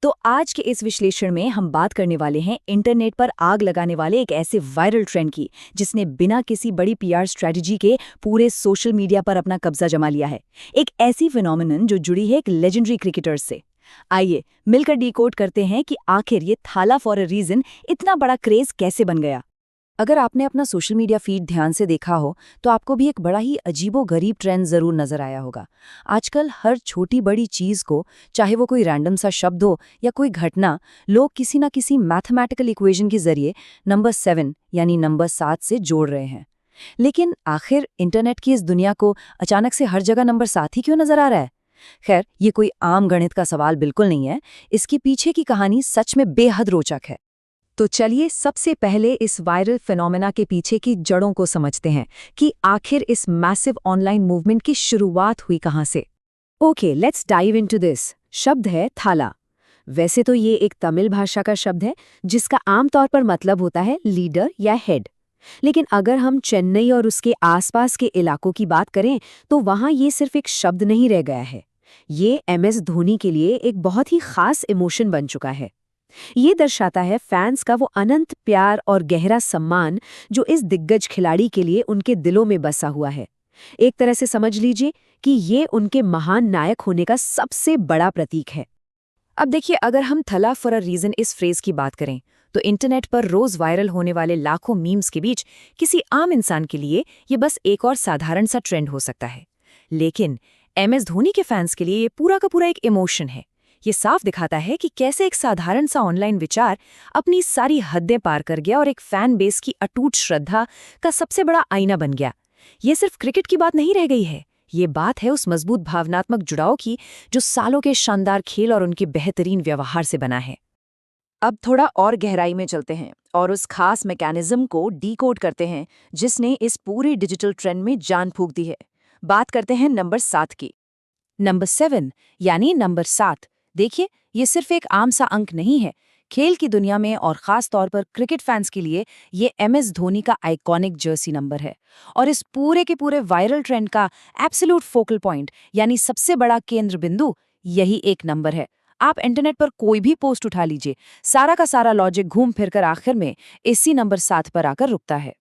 तो आज के इस विश्लेषण में हम बात करने वाले हैं इंटरनेट पर आग लगाने वाले एक ऐसे वायरल ट्रेंड की जिसने बिना किसी बड़ी पीआर स्ट्रेटजी के पूरे सोशल मीडिया पर अपना कब्जा जमा लिया है। एक ऐसी फिनोमिनन जो जुड़ी है एक लेजेंडरी क्रिकेटर से। आइए मिलकर डिकोड करते हैं कि आखिर ये थाला फॉर अ रीजन इतना बड़ा क्रेज कैसे बन गया। अगर आपने अपना सोशल मीडिया फीड ध्यान से देखा हो तो आपको भी एक बड़ा ही अजीबो-गरीब ट्रेंड जरूर नजर आया होगा। आजकल हर छोटी बड़ी चीज को, चाहे वो कोई रैंडम सा शब्द हो या कोई घटना, लोग किसी ना किसी मैथमेटिकल इक्वेशन के जरिए नंबर 7 यानी नंबर 7 से जोड़ रहे हैं। लेकिन आखिर इंटरनेट की इस दुनिया को अचानक से हर जगह नंबर 7 ही क्यों नजर आ रहा है? खैर, ये कोई आम गणित का सवाल बिल्कुल नहीं है। इसके पीछे की कहानी सच में बेहद रोचक है। तो चलिए सबसे पहले इस वायरल फिनोमेना के पीछे की जड़ों को समझते हैं कि आखिर इस मैसिव ऑनलाइन मूवमेंट की शुरुआत हुई कहां से। Okay, let's dive into this. शब्द है थाला। वैसे तो ये एक तमिल भाषा का शब्द है जिसका आमतौर पर मतलब होता है लीडर या हेड। लेकिन अगर हम चेन्नई और उसके आसपास के इलाकों की बात करें तो वहां ये सिर्फ एक शब्द नहीं रह गया है। ये MS धोनी के लिए एक बहुत ही खास इमोशन बन चुका है। ये दर्शाता है फैंस का वो अनंत प्यार और गहरा सम्मान जो इस दिग्गज खिलाड़ी के लिए उनके दिलों में बसा हुआ है। एक तरह से समझ लीजिए कि ये उनके महान नायक होने का सबसे बड़ा प्रतीक है। अब देखिए, अगर हम थला फॉर अ रीजन इस फ्रेज की बात करें तो इंटरनेट पर रोज वायरल होने वाले लाखों मीम्स के बीच किसी आम इंसान के लिए ये बस एक और साधारण सा ट्रेंड हो सकता है। लेकिन MS धोनी के फैंस के लिए ये पूरा का पूरा एक इमोशन है। ये साफ दिखाता है कि कैसे एक साधारण सा ऑनलाइन विचार अपनी सारी हदें पार कर गया और एक फैन बेस की अटूट श्रद्धा का सबसे बड़ा आईना बन गया। ये सिर्फ क्रिकेट की बात नहीं रह गई है, ये बात है उस मजबूत भावनात्मक जुड़ाव की जो सालों के शानदार खेल और उनके बेहतरीन व्यवहार से बना है। अब थोड़ा और गहराई में चलते हैं और उस खास मैकेनिज्म को डीकोड करते हैं जिसने इस पूरे डिजिटल ट्रेंड में जान फूंक दी है। बात करते हैं नंबर 7 की। नंबर 7 यानी नंबर 7। देखिए, ये सिर्फ एक आम सा अंक नहीं है। खेल की दुनिया में और खास तौर पर क्रिकेट फैंस के लिए ये MS धोनी का आइकॉनिक जर्सी नंबर है। और इस पूरे के पूरे वायरल ट्रेंड का एब्सोल्यूट फोकल पॉइंट यानी सबसे बड़ा केंद्र बिंदु यही एक नंबर है। आप इंटरनेट पर कोई भी पोस्ट उठा लीजिए, सारा का सारा लॉजिक घूम फिर कर आखिर में इसी नंबर 7 पर आकर रुकता है।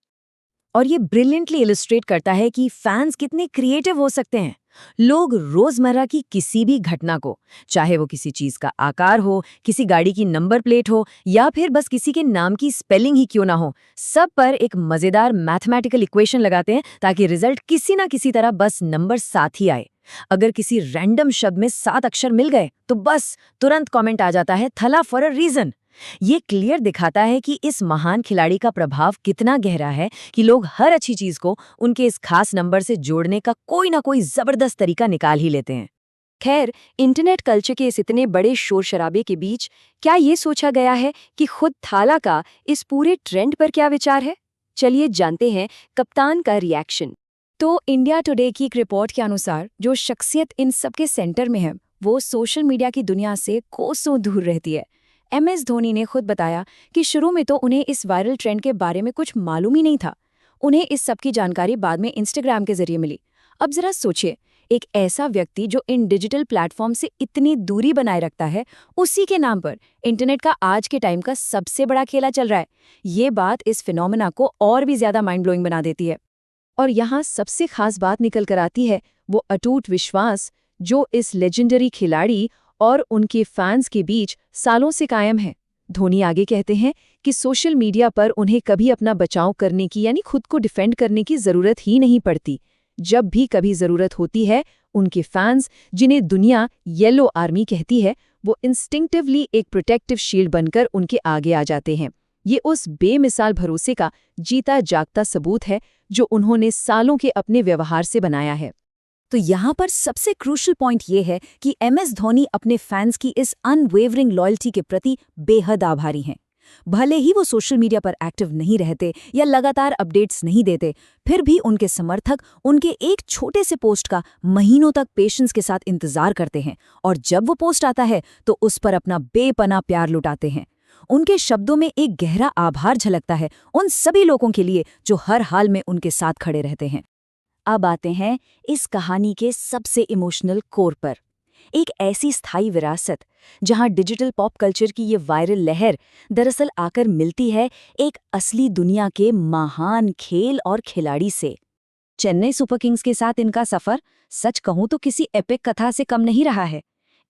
और ये ब्रिलियंटली इलस्ट्रेट करता है कि फैंस कितने क्रिएटिव हो सकते हैं। लोग रोजमर्रा की किसी भी घटना को, चाहे वो किसी चीज का आकार हो, किसी गाड़ी की नंबर प्लेट हो या फिर बस किसी के नाम की स्पेलिंग ही क्यों ना हो, सब पर एक मजेदार मैथमेटिकल इक्वेशन लगाते हैं ताकि रिजल्ट किसी ना किसी तरह बस नंबर 7 ही आए। अगर किसी रैंडम शब्द में 7 अक्षर मिल गए तो बस तुरंत कमेंट आ जाता है थला फॉर अ रीजन। ये क्लियर दिखाता है कि इस महान खिलाड़ी का प्रभाव कितना गहरा है कि लोग हर अच्छी चीज को उनके इस खास नंबर से जोड़ने का कोई ना कोई जबरदस्त तरीका निकाल ही लेते हैं। खैर, इंटरनेट कल्चर के इस इतने बड़े शोर शराबे के बीच क्या ये सोचा गया है कि खुद थाला का इस पूरे ट्रेंड पर क्या विचार है? चलिए जानते हैं कप्तान का रिएक्शन। तो इंडिया टुडे की एक रिपोर्ट के अनुसार जो शख्सियत इन सबके सेंटर में है वो सोशल मीडिया की दुनिया से कोसों दूर रहती है। MS धोनी ने खुद बताया कि शुरू में तो उन्हें इस वायरल ट्रेंड के बारे में कुछ मालूम ही नहीं था। उन्हें इस सब की जानकारी बाद में इंस्टाग्राम के जरिए मिली। अब जरा सोचिए, एक ऐसा व्यक्ति जो इन डिजिटल प्लेटफॉर्म से इतनी दूरी बनाए रखता है, उसी के नाम पर इंटरनेट का आज के टाइम का सबसे बड़ा खेला चल रहा है। ये बात इस फिनोमेना को और भी ज्यादा माइंड ब्लोइंग बना देती है। और यहाँ सबसे खास बात निकल कर आती है वो अटूट विश्वास जो इस लेजेंडरी खिलाड़ी और उनके फैंस के बीच सालों से कायम है। धोनी आगे कहते हैं कि सोशल मीडिया पर उन्हें कभी अपना बचाव करने की यानी खुद को डिफेंड करने की जरूरत ही नहीं पड़ती। जब भी कभी जरूरत होती है, उनके फैंस, जिन्हें दुनिया येलो आर्मी कहती है, वो इंस्टिंक्टिवली एक प्रोटेक्टिव शील्ड बनकर उनके आगे आ जाते हैं। ये उस बेमिसाल भरोसे का जीता जागता सबूत है जो उन्होंने सालों के अपने व्यवहार से बनाया है। तो यहाँ पर सबसे क्रूशल पॉइंट ये है कि MS धोनी अपने फैंस की इस अनवेवरिंग लॉयल्टी के प्रति बेहद आभारी हैं। भले ही वो सोशल मीडिया पर एक्टिव नहीं रहते या लगातार अपडेट्स नहीं देते, फिर भी उनके समर्थक उनके एक छोटे से पोस्ट का महीनों तक पेशेंस के साथ इंतजार करते हैं और जब वो पोस्ट आता है तो उस पर अपना बेपनाह प्यार लुटाते हैं। उनके शब्दों में एक गहरा आभार झलकता है उन सभी लोगों के लिए जो हर हाल में उनके साथ खड़े रहते हैं। अब आते हैं इस कहानी के सबसे इमोशनल कोर पर। एक ऐसी स्थायी विरासत जहां डिजिटल पॉप कल्चर की ये वायरल लहर दरअसल आकर मिलती है एक असली दुनिया के महान खेल और खिलाड़ी से। चेन्नई सुपर किंग्स के साथ इनका सफर सच कहूं तो किसी एपिक कथा से कम नहीं रहा है।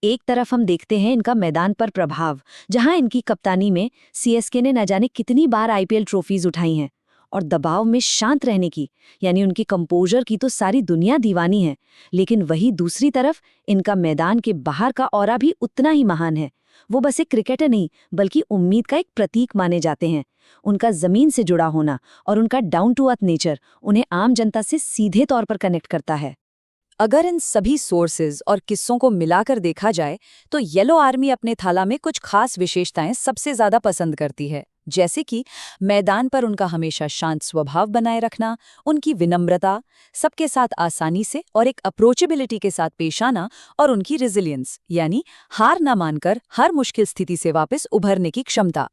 एक तरफ हम देखते हैं इनका मैदान पर प्रभाव, जहां इनकी कप्तानी में सीएसके ने न जाने कितनी बार आईपीएल ट्रॉफीज उठाई हैं, और दबाव में शांत रहने की, यानी उनकी कंपोजर की तो सारी दुनिया दीवानी है। लेकिन वही दूसरी तरफ इनका मैदान के बाहर का ऑरा भी उतना ही महान है। वो बस एक क्रिकेटर नहीं बल्कि उम्मीद का एक प्रतीक माने जाते हैं। उनका जमीन से जुड़ा होना और उनका डाउन टू अर्थ नेचर उन्हें आम जनता से सीधे तौर पर कनेक्ट करता है। अगर इन सभी सोर्सेज और किस्सों को मिलाकर देखा जाए तो येलो आर्मी अपने थाला में कुछ खास विशेषताएं सबसे ज्यादा पसंद करती है, जैसे कि मैदान पर उनका हमेशा शांत स्वभाव बनाए रखना, उनकी विनम्रता, सबके साथ आसानी से और एक अप्रोचेबिलिटी के साथ पेश आना, और उनकी रेजिलियंस यानी हार न मानकर हर मुश्किल स्थिति से वापस उभरने की क्षमता।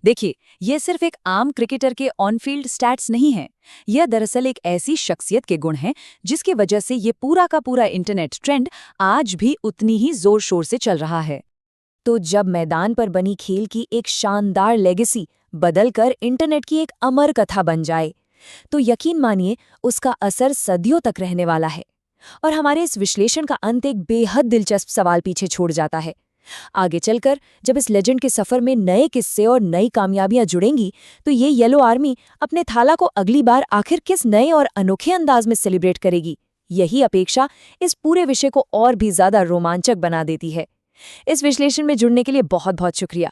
देखिए, ये सिर्फ एक आम क्रिकेटर के ऑन फील्ड स्टैट्स नहीं हैं। यह दरअसल एक ऐसी शख्सियत के गुण हैं जिसकी वजह से ये पूरा का पूरा इंटरनेट ट्रेंड आज भी उतनी ही जोर शोर से चल रहा है। तो जब मैदान पर बनी खेल की एक शानदार लेगेसी बदलकर इंटरनेट की एक अमर कथा बन जाए, तो यकीन मानिए उसका असर सदियों तक रहने वाला है। और हमारे इस विश्लेषण का अंत एक बेहद दिलचस्प सवाल पीछे छोड़ जाता है। आगे चलकर जब इस लेजेंड के सफर में नए किस्से और नई कामयाबियां जुड़ेंगी, तो ये येलो आर्मी अपने थाला को अगली बार आखिर किस नए और अनोखे अंदाज में सेलिब्रेट करेगी, यही अपेक्षा इस पूरे विषय को और भी ज्यादा रोमांचक बना देती है। इस विश्लेषण में जुड़ने के लिए बहुत बहुत शुक्रिया।